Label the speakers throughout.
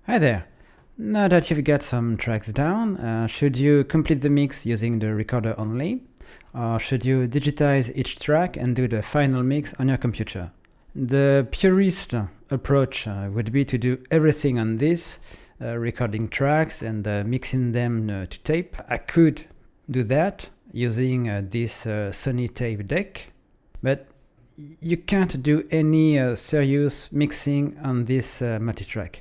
Speaker 1: Hi there! Now that you've got some tracks down, should you complete the mix using the recorder only? Or should you digitize each track and do the final mix on your computer? The purist approach would be to do everything on this, recording tracks and mixing them to tape. I could do that using this Sony tape deck, but you can't do any serious mixing on this multitrack.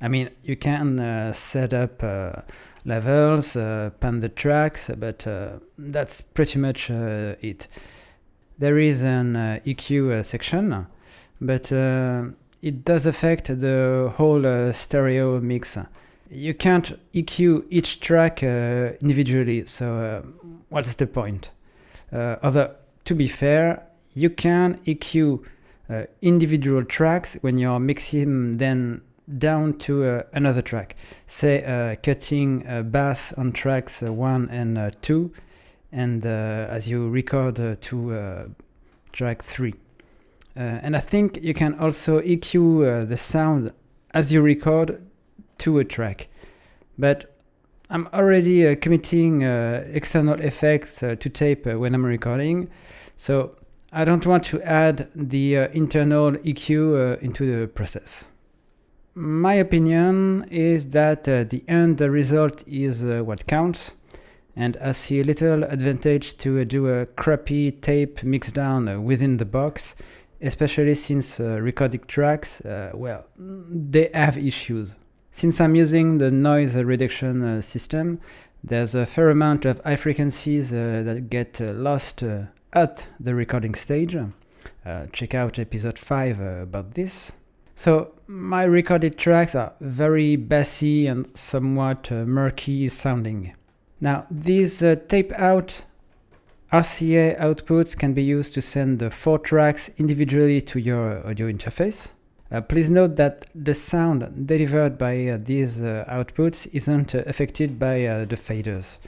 Speaker 1: I mean, you can set up levels, pan the tracks, but that's pretty much it. There is an EQ section, but it does affect the whole stereo mix. You can't EQ each track individually, so what's the point? Although, to be fair, you can EQ individual tracks when you're mixing them down to another track. Say cutting bass on tracks 1 and 2, and as you record to track 3. And I think you can also EQ the sound as you record to a track. But I'm already committing external effects to tape when I'm recording, so I don't want to add the internal EQ into the process. My opinion is that the end result is what counts, and I see little advantage to do a crappy tape mixdown within the box, especially since recording tracks, they have issues. Since I'm using the noise reduction system, there's a fair amount of high frequencies that get lost at the recording stage. Check out episode 5 about this. So my recorded tracks are very bassy and somewhat murky sounding. Now these tape out RCA outputs can be used to send the 4 tracks individually to your audio interface. Please note that the sound delivered by these outputs isn't affected by the faders.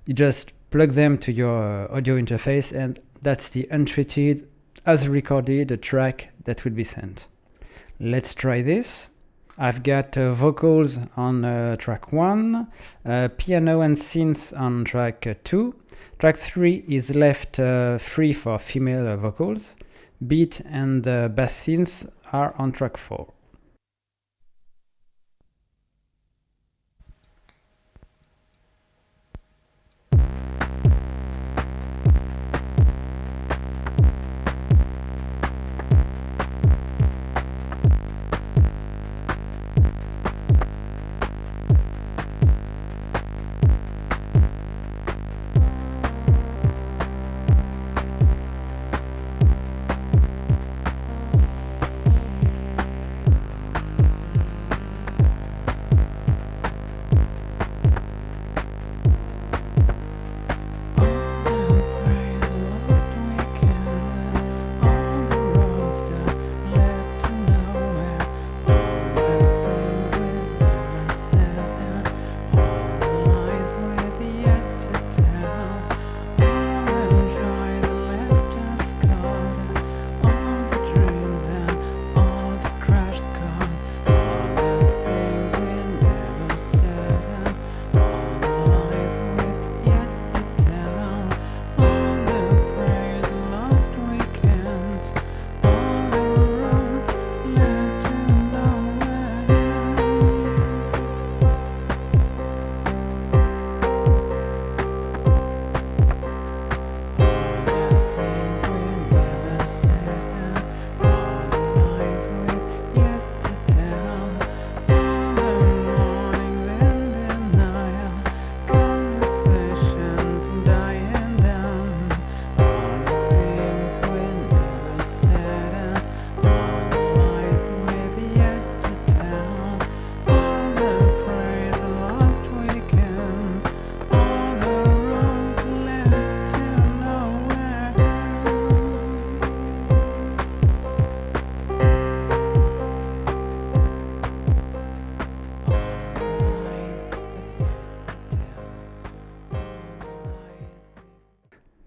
Speaker 1: You just plug them to your audio interface and that's the untreated, as recorded track that will be sent. Let's try this. I've got vocals on track 1, piano and synth on track 2. Track 3 is left free for female vocals. Beat and bass synths are on track 4.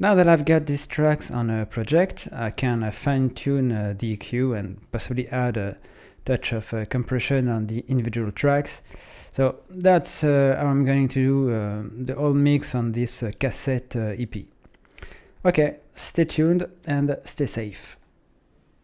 Speaker 1: Now that I've got these tracks on a project, I can fine-tune the EQ and possibly add touch of compression on the individual tracks. So that's how I'm going to do the whole mix on this cassette EP. Okay, stay tuned and stay safe.